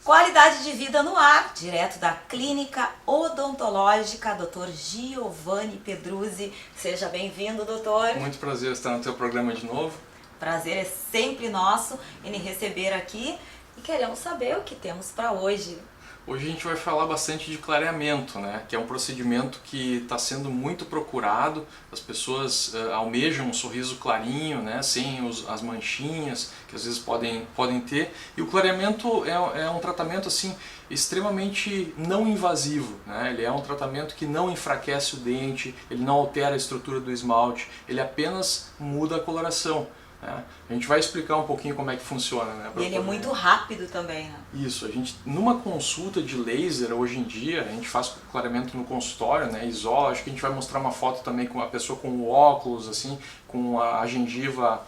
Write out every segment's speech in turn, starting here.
Qualidade de vida no ar, direto da Clínica Odontológica, Dr. Giovanni Pedruzzi. Seja bem-vindo, doutor. Muito prazer estar no teu programa de novo. Prazer é sempre nosso em lhe receber aqui e queremos saber o que temos para hoje. Hoje a gente vai falar bastante de clareamento, né? Que é um procedimento que está sendo muito procurado. As pessoas almejam um sorriso clarinho, né? Sem as manchinhas que às vezes podem ter. E o clareamento é um tratamento assim extremamente não invasivo, né? Ele é um tratamento que não enfraquece o dente, ele não altera a estrutura do esmalte, ele apenas muda a coloração. A gente vai explicar um pouquinho como é que funciona, né? E ele é muito rápido também, né? Isso, numa consulta de laser hoje em dia, a gente faz clareamento no consultório, né? Isola, acho que a gente vai mostrar uma foto também com a pessoa com o óculos, assim, com a gengiva,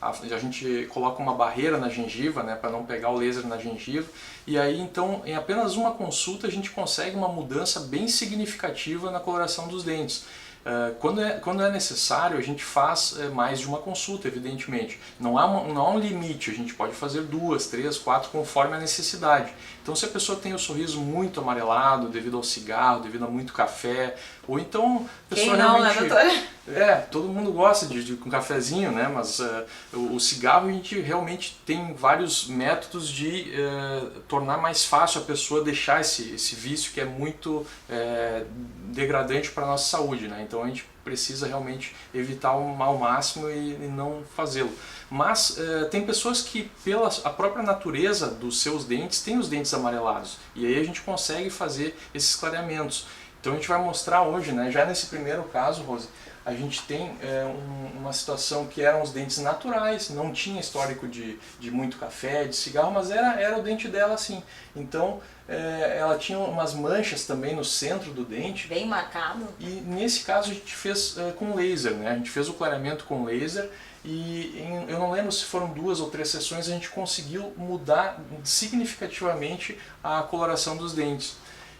a gente coloca uma barreira na gengiva, né? Para não pegar o laser na gengiva. E aí então, em apenas uma consulta, a gente consegue uma mudança bem significativa na coloração dos dentes. Quando é necessário, a gente faz mais de uma consulta, evidentemente. Não há um limite, a gente pode fazer 2, 3, 4, conforme a necessidade. Então, se a pessoa tem o sorriso muito amarelado devido ao cigarro, devido a muito café, ou então a pessoa quem não, realmente... né, doutora? Todo mundo gosta de um cafezinho, né? Mas o cigarro, a gente realmente tem vários métodos de tornar mais fácil a pessoa deixar esse vício que é muito degradante para a nossa saúde, né? Então a gente precisa realmente evitar ao máximo e não fazê-lo. Mas tem pessoas que, pela a própria natureza dos seus dentes, têm os dentes amarelados. E aí a gente consegue fazer esses clareamentos. Então a gente vai mostrar hoje, né? Já nesse primeiro caso, Rose, a gente tem uma situação que eram os dentes naturais, não tinha histórico de muito café, de cigarro, mas era o dente dela assim. Então ela tinha umas manchas também no centro do dente. Bem marcado. E nesse caso a gente fez com laser, né? A gente fez o clareamento com laser e eu não lembro se foram 2 ou 3 sessões, a gente conseguiu mudar significativamente a coloração dos dentes.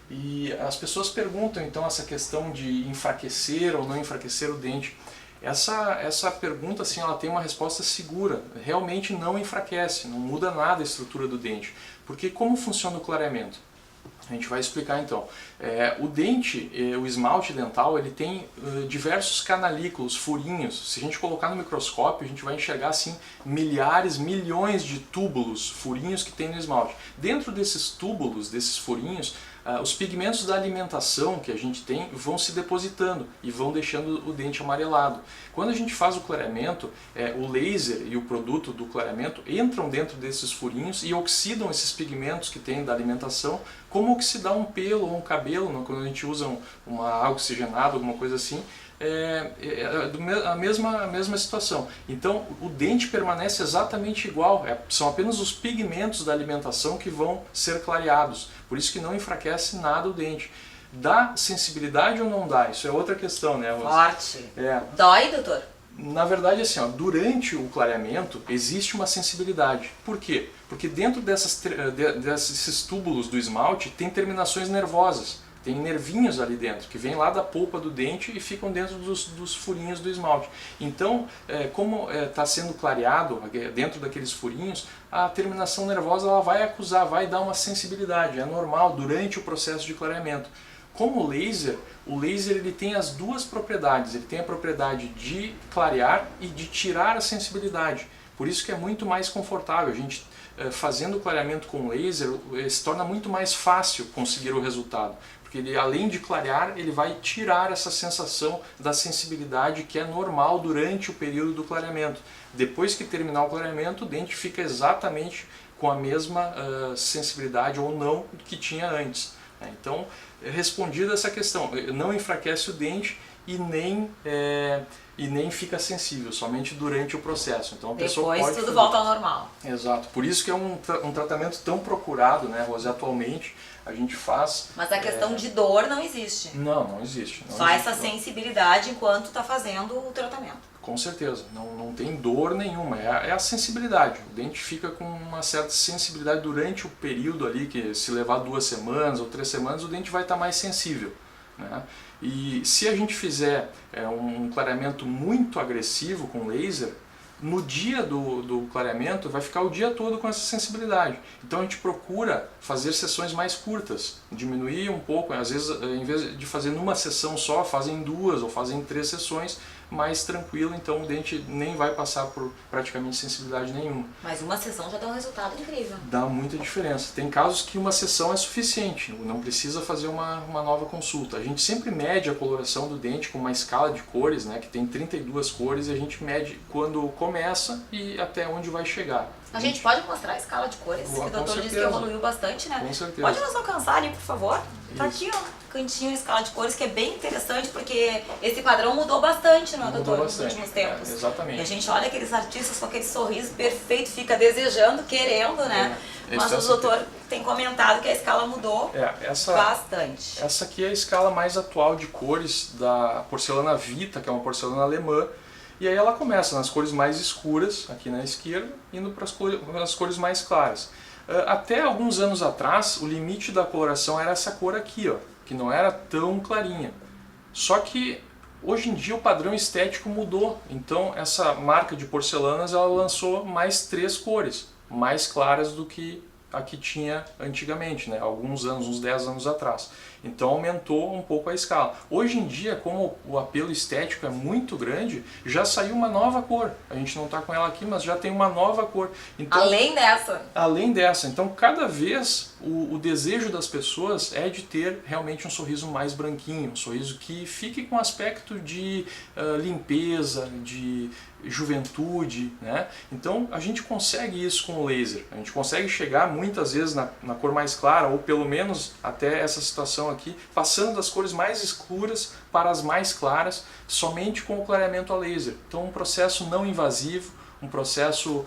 E as pessoas perguntam então essa questão de enfraquecer ou não enfraquecer o dente. Essa pergunta assim, ela tem uma resposta segura, realmente não enfraquece, não muda nada a estrutura do dente. Porque como funciona o clareamento? A gente vai explicar então. O dente, o esmalte dental, ele tem diversos canalículos, furinhos. Se a gente colocar no microscópio, a gente vai enxergar assim milhares, milhões de túbulos, furinhos que tem no esmalte. Dentro desses túbulos, desses furinhos, os pigmentos da alimentação que a gente tem vão se depositando e vão deixando o dente amarelado. Quando a gente faz o clareamento, o laser e o produto do clareamento entram dentro desses furinhos e oxidam esses pigmentos que tem da alimentação, como oxidar um pelo ou um cabelo, quando a gente usa uma água oxigenada, alguma coisa assim. A mesma situação. Então o dente permanece exatamente igual, são apenas os pigmentos da alimentação que vão ser clareados, por isso que não enfraquece nada o dente. Dá sensibilidade ou não dá? Isso é outra questão, né, Rosa? Forte. Dói, doutor? Na verdade, assim, durante o clareamento existe uma sensibilidade. Por quê? Porque dentro desses túbulos do esmalte tem terminações nervosas. Tem nervinhos ali dentro, que vêm lá da polpa do dente e ficam dentro dos furinhos do esmalte. Então, como está sendo clareado dentro daqueles furinhos, a terminação nervosa ela vai acusar, vai dar uma sensibilidade. É normal durante o processo de clareamento. Como o laser ele tem as duas propriedades. Ele tem a propriedade de clarear e de tirar a sensibilidade. Por isso que é muito mais confortável. A gente fazendo o clareamento com laser se torna muito mais fácil conseguir o resultado. Porque ele, além de clarear, ele vai tirar essa sensação da sensibilidade que é normal durante o período do clareamento. Depois que terminar o clareamento, o dente fica exatamente com a mesma sensibilidade ou não que tinha antes. Então, respondida essa questão, não enfraquece o dente e nem fica sensível, somente durante o processo. Então a pessoa depois pode tudo fazer. volta ao normal. Exato, por isso que é um tratamento tão procurado, né, Rose? Atualmente a gente faz... Mas a questão de dor não existe. Não existe. Só essa sensibilidade enquanto está fazendo o tratamento. Com certeza, não tem dor nenhuma, é a sensibilidade. O dente fica com uma certa sensibilidade durante o período ali, que se levar 2 semanas ou 3 semanas, o dente vai estar mais sensível, né? E se a gente fizer um clareamento muito agressivo com laser, No dia do clareamento vai ficar o dia todo com essa sensibilidade. Então a gente procura fazer sessões mais curtas, diminuir um pouco, às vezes em vez de fazer numa sessão só, fazem 2 ou fazem 3 sessões, mais tranquilo, então o dente nem vai passar por praticamente sensibilidade nenhuma. Mas uma sessão já dá um resultado incrível. Dá muita diferença. Tem casos que uma sessão é suficiente, não precisa fazer uma nova consulta. A gente sempre mede a coloração do dente com uma escala de cores, né, que tem 32 cores, e a gente mede quando começa e até onde vai chegar. A gente pode mostrar a escala de cores, que o doutor disse que evoluiu bastante, né? Com certeza. Pode nos alcançar ali, por favor? Tá Isso. aqui, ó, cantinho, a escala de cores, que é bem interessante, porque esse padrão mudou bastante, não é, doutor, nos últimos tempos. Exatamente. E a gente olha aqueles artistas com aquele sorriso perfeito, fica desejando, querendo, né? Mas o doutor tem comentado que a escala mudou bastante. Essa aqui é a escala mais atual de cores da porcelana Vita, que é uma porcelana alemã. E aí ela começa nas cores mais escuras, aqui na esquerda, indo para as cores mais claras. Até alguns anos atrás, o limite da coloração era essa cor aqui, ó, que não era tão clarinha. Só que hoje em dia o padrão estético mudou, então essa marca de porcelanas ela lançou mais 3 cores, mais claras do que a que tinha antigamente, né? Alguns anos, uns 10 anos atrás. Então aumentou um pouco a escala. Hoje em dia, como o apelo estético é muito grande, já saiu uma nova cor. A gente não está com ela aqui, mas já tem uma nova cor. Então, além dessa? Além dessa. Então cada vez o desejo das pessoas é de ter realmente um sorriso mais branquinho, um sorriso que fique com aspecto de limpeza, de juventude, né? Então a gente consegue isso com o laser. A gente consegue chegar muitas vezes na cor mais clara, ou pelo menos até essa situação aqui, passando das cores mais escuras para as mais claras, somente com o clareamento a laser. Então um processo não invasivo, um processo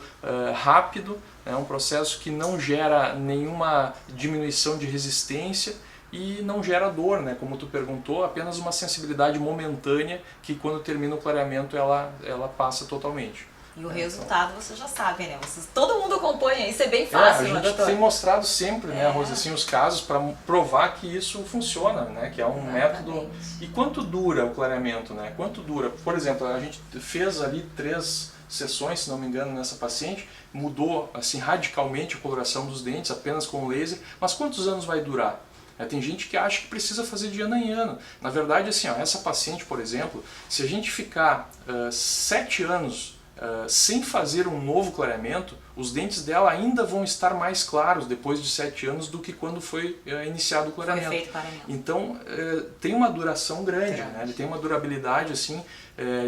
rápido, né? Um processo que não gera nenhuma diminuição de resistência e não gera dor, né? Como tu perguntou, apenas uma sensibilidade momentânea que quando termina o clareamento ela passa totalmente. E o resultado você já sabe, né? Todo mundo acompanha, isso é bem fácil, a gente doutor? tem mostrado sempre, né, Rosa, assim, os casos para provar que isso funciona, né? Que é um método. E quanto dura o clareamento, né? Quanto dura? Por exemplo, a gente fez ali 3 sessões, se não me engano, nessa paciente, mudou assim radicalmente a coloração dos dentes apenas com o laser, mas quantos anos vai durar? Tem gente que acha que precisa fazer de ano em ano. Na verdade, assim, ó, essa paciente, por exemplo, se a gente ficar 7 anos sem fazer um novo clareamento, os dentes dela ainda vão estar mais claros depois de 7 anos do que quando foi iniciado o clareamento. Foi feito o clareamento. Então, tem uma duração grande, né? Ele tem uma durabilidade assim,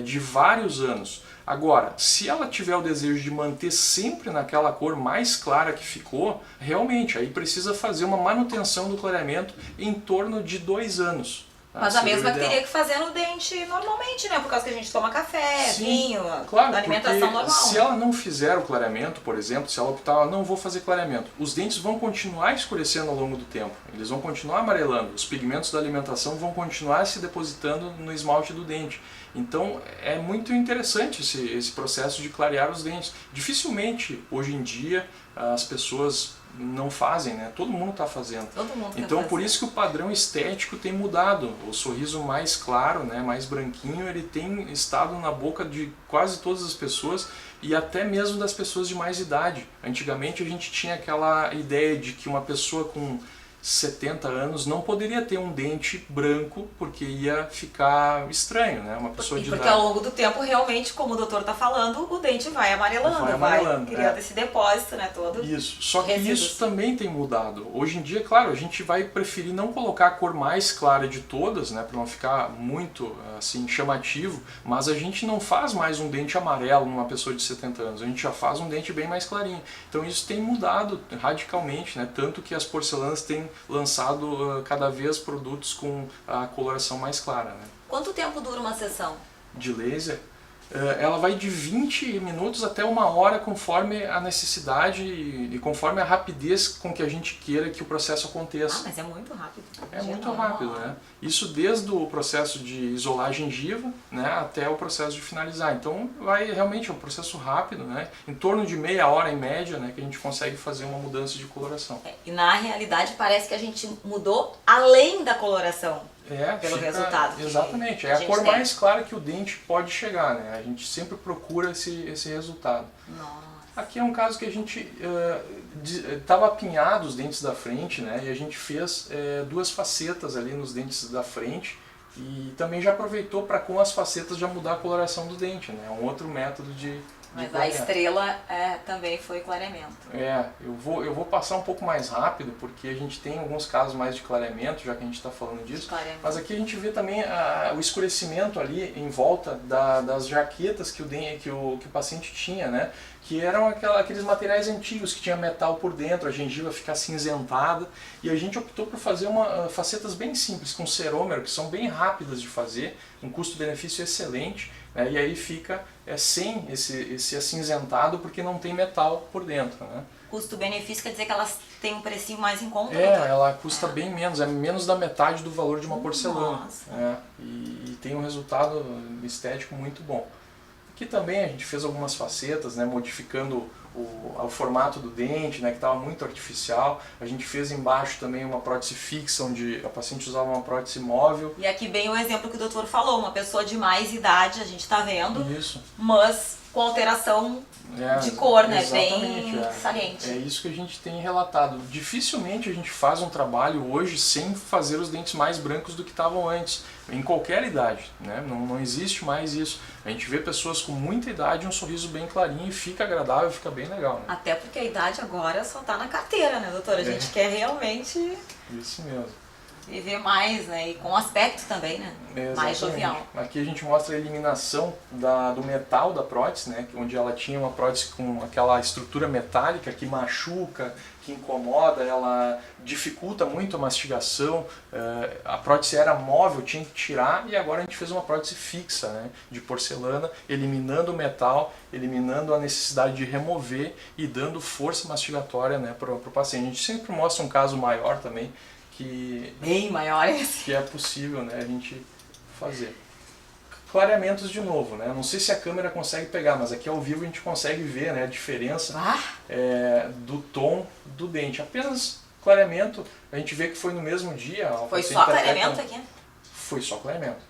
de vários anos. Agora, se ela tiver o desejo de manter sempre naquela cor mais clara que ficou, realmente, aí precisa fazer uma manutenção do clareamento em torno de 2 anos. Mas a mesma que teria que fazer no dente normalmente, né? Por causa que a gente toma café, Sim, vinho, claro, alimentação normal. Se ela não fizer o clareamento, por exemplo, se ela optar, não vou fazer clareamento, os dentes vão continuar escurecendo ao longo do tempo. Eles vão continuar amarelando, os pigmentos da alimentação vão continuar se depositando no esmalte do dente. Então é muito interessante esse processo de clarear os dentes. Dificilmente, hoje em dia, as pessoas não fazem, né? Todo mundo está fazendo. Então por isso que o padrão estético tem mudado. O sorriso mais claro, né, mais branquinho, ele tem estado na boca de quase todas as pessoas e até mesmo das pessoas de mais idade. Antigamente a gente tinha aquela ideia de que uma pessoa com 70 anos não poderia ter um dente branco porque ia ficar estranho, né? Uma pessoa de idade. Porque ao longo do tempo, realmente, como o doutor está falando, o dente vai amarelando, vai criando esse depósito, né, todo. Isso, só que isso também tem mudado. Hoje em dia, claro, a gente vai preferir não colocar a cor mais clara de todas, né, para não ficar muito assim chamativo, mas a gente não faz mais um dente amarelo numa pessoa de 70 anos, a gente já faz um dente bem mais clarinho. Então isso tem mudado radicalmente, né, tanto que as porcelanas têm lançado cada vez produtos com a coloração mais clara, né? Quanto tempo dura uma sessão? De laser? Ela vai de 20 minutos até 1 hora conforme a necessidade e conforme a rapidez com que a gente queira que o processo aconteça. Ah, mas é muito rápido. É muito rápido, né? Isso desde o processo de isolar a gengiva, né, até o processo de finalizar. Então vai realmente é um processo rápido, né? Em torno de meia hora em média, né, que a gente consegue fazer uma mudança de coloração. E na realidade parece que a gente mudou além da coloração. pelo resultado. Exatamente, é a cor mais clara que o dente pode chegar, né? A gente sempre procura esse resultado. Nossa. Aqui é um caso que a gente estava apinhado os dentes da frente, né? E a gente fez duas facetas ali nos dentes da frente e também já aproveitou para com as facetas já mudar a coloração do dente, né? É um outro método de Mas a estrela também foi clareamento. Eu vou passar um pouco mais rápido, porque a gente tem alguns casos mais de clareamento, já que a gente está falando disso. Mas aqui a gente vê também o escurecimento ali em volta das jaquetas que o paciente tinha, né? Que eram aqueles materiais antigos que tinha metal por dentro, a gengiva fica acinzentada. E a gente optou por fazer facetas bem simples, com cerômero, que são bem rápidas de fazer, um custo-benefício excelente. E aí fica sem esse acinzentado, porque não tem metal por dentro, né? Custo-benefício quer dizer que elas têm um precinho mais em conta? Ela custa bem menos, é menos da metade do valor de uma porcelana. Nossa. E tem um resultado estético muito bom. Aqui também a gente fez algumas facetas, né, modificando o formato do dente, né, que estava muito artificial. A gente fez embaixo também uma prótese fixa, onde a paciente usava uma prótese móvel. E aqui bem o exemplo que o doutor falou, uma pessoa de mais idade, a gente está vendo, Isso. Mas com alteração de cor, né, bem saliente. É isso que a gente tem relatado. Dificilmente a gente faz um trabalho hoje sem fazer os dentes mais brancos do que estavam antes, em qualquer idade, né? Não existe mais isso. A gente vê pessoas com muita idade, um sorriso bem clarinho e fica agradável, fica bem legal, né? Até porque a idade agora só está na carteira, né, doutora? A gente quer realmente... Isso mesmo. Viver mais, né? E com aspecto também, né? Mais jovial. Aqui a gente mostra a eliminação do metal da prótese, né? Onde ela tinha uma prótese com aquela estrutura metálica que machuca, que incomoda, ela dificulta muito a mastigação. A prótese era móvel, tinha que tirar, e agora a gente fez uma prótese fixa, né? De porcelana, eliminando o metal, eliminando a necessidade de remover e dando força mastigatória, né, para o paciente. A gente sempre mostra um caso maior também, bem maior esse. Que é possível, né, a gente fazer. Clareamentos de novo, né? Não sei se a câmera consegue pegar, mas aqui ao vivo a gente consegue ver, né, a diferença do tom do dente. Apenas clareamento, a gente vê que foi no mesmo dia. Foi só clareamento aqui? Foi só clareamento,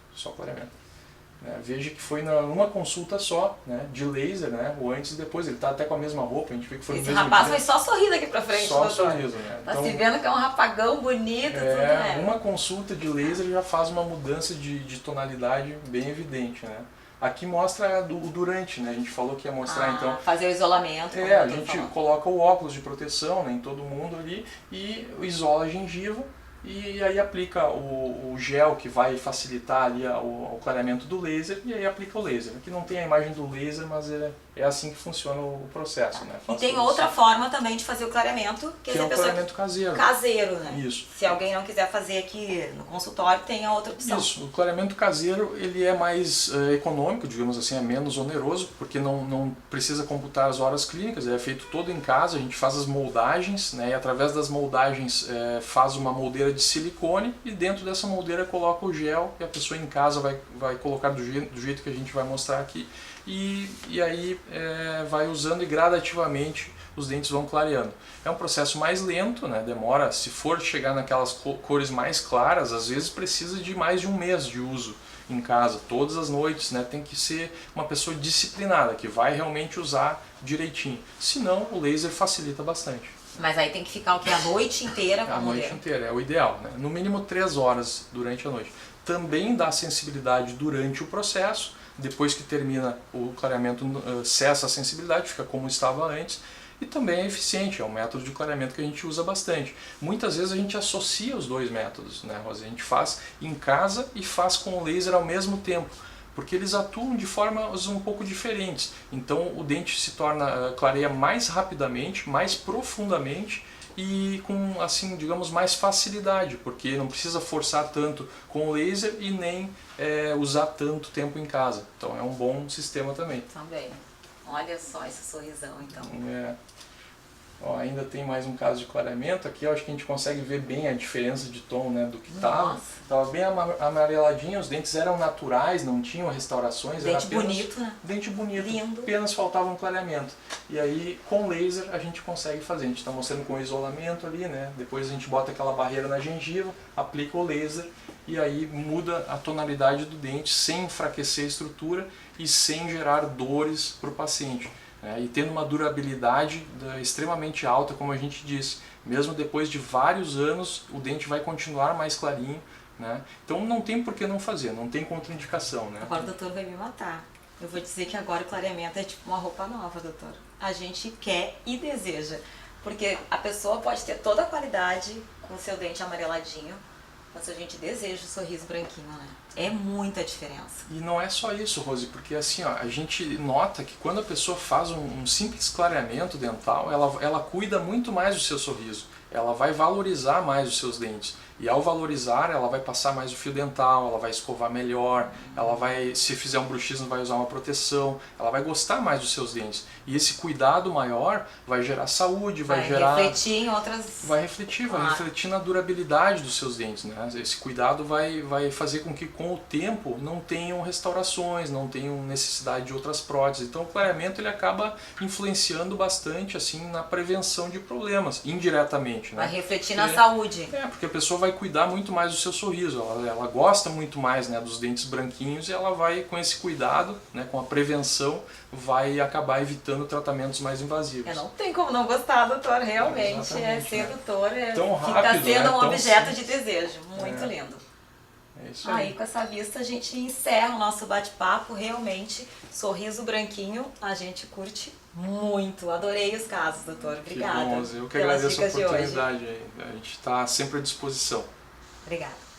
Veja que foi numa consulta só, né, de laser, né, o antes e depois. Ele tá até com a mesma roupa, a gente vê que foi no mesmo dia. Esse rapaz foi só sorrir daqui pra frente, só doutor. sorriso, né? Tá se vendo que é um rapagão bonito, tudo, né? Uma consulta de laser já faz uma mudança de tonalidade bem evidente, né? Aqui mostra o durante, né? A gente falou que ia mostrar, então... Fazer o isolamento. A gente coloca o óculos de proteção, né, em todo mundo ali e isola a gengiva. E aí aplica o gel que vai facilitar ali o clareamento do laser, e aí aplica o laser. Aqui não tem a imagem do laser, mas é assim que funciona o processo, né? E tem outra forma também de fazer o clareamento, que é o clareamento caseiro. Caseiro, né? Isso. Se alguém não quiser fazer aqui no consultório, tem a outra opção. Isso. O clareamento caseiro, ele é mais econômico, digamos assim, é menos oneroso, porque não precisa computar as horas clínicas, é feito todo em casa, a gente faz as moldagens, né? E através das moldagens faz uma moldeira de silicone, e dentro dessa moldeira coloca o gel, e a pessoa em casa vai colocar do jeito que a gente vai mostrar aqui, e aí vai usando, e gradativamente os dentes vão clareando. É um processo mais lento, né? Demora, se for chegar naquelas cores mais claras, às vezes precisa de mais de um mês de uso em casa, todas as noites, né? Tem que ser uma pessoa disciplinada, que vai realmente usar direitinho, senão o laser facilita bastante. Mas aí tem que ficar o que? A noite inteira com a mulher? A noite inteira, é o ideal, né? No mínimo 3 horas durante a noite. Também dá sensibilidade durante o processo, depois que termina o clareamento cessa a sensibilidade, fica como estava antes, e também é eficiente, é um método de clareamento que a gente usa bastante. Muitas vezes a gente associa os dois métodos, né, Rosa? A gente faz em casa e faz com o laser ao mesmo tempo, porque eles atuam de formas um pouco diferentes. Então o dente se clareia mais rapidamente, mais profundamente e com, assim, digamos, mais facilidade, porque não precisa forçar tanto com o laser e nem usar tanto tempo em casa. Então é um bom sistema também. Também. Olha só esse sorrisão, então. Ó, ainda tem mais um caso de clareamento. Aqui eu acho que a gente consegue ver bem a diferença de tom, né, do que estava. Estava bem amareladinho, os dentes eram naturais, não tinham restaurações. Dente era apenas bonito, né? Dente bonito, Lindo. apenas faltava um clareamento. E aí com laser a gente consegue fazer. A gente está mostrando com isolamento ali, né? Depois a gente bota aquela barreira na gengiva, aplica o laser e aí muda a tonalidade do dente sem enfraquecer a estrutura e sem gerar dores para o paciente. E tendo uma durabilidade extremamente alta, como a gente disse. Mesmo depois de vários anos, o dente vai continuar mais clarinho, né? Então não tem por que não fazer, não tem contraindicação, né? Agora o doutor vai me matar. Eu vou dizer que agora o clareamento é tipo uma roupa nova, doutor. A gente quer e deseja. Porque a pessoa pode ter toda a qualidade com o seu dente amareladinho, mas a gente deseja o sorriso branquinho, né? É muita diferença. E não é só isso, Rose, porque assim, ó, a gente nota que quando a pessoa faz um simples clareamento dental, ela cuida muito mais do seu sorriso. Ela vai valorizar mais os seus dentes. E ao valorizar, ela vai passar mais o fio dental, ela vai escovar melhor, ela vai, se fizer um bruxismo, vai usar uma proteção, ela vai gostar mais dos seus dentes. E esse cuidado maior vai gerar saúde, vai gerar... refletir em outras... Vai refletir na durabilidade dos seus dentes, né? Esse cuidado vai fazer com que com o tempo não tenham restaurações, não tenham necessidade de outras próteses. Então o clareamento ele acaba influenciando bastante assim na prevenção de problemas, indiretamente, né? Vai refletir na saúde. Porque a pessoa vai cuidar muito mais do seu sorriso, ela gosta muito mais, né, dos dentes branquinhos e ela vai, com esse cuidado, né, com a prevenção, vai acabar evitando tratamentos mais invasivos. Não tem como não gostar, doutor, realmente é sedutor, tão fica rápido, sendo né? um Tão objeto simples. de desejo, muito lindo. É isso aí. Com essa vista a gente encerra o nosso bate-papo, realmente, sorriso branquinho, a gente curte muito. Adorei os casos, doutor. Obrigada. Que bom, eu que agradeço a oportunidade aí. A gente está sempre à disposição. Obrigada.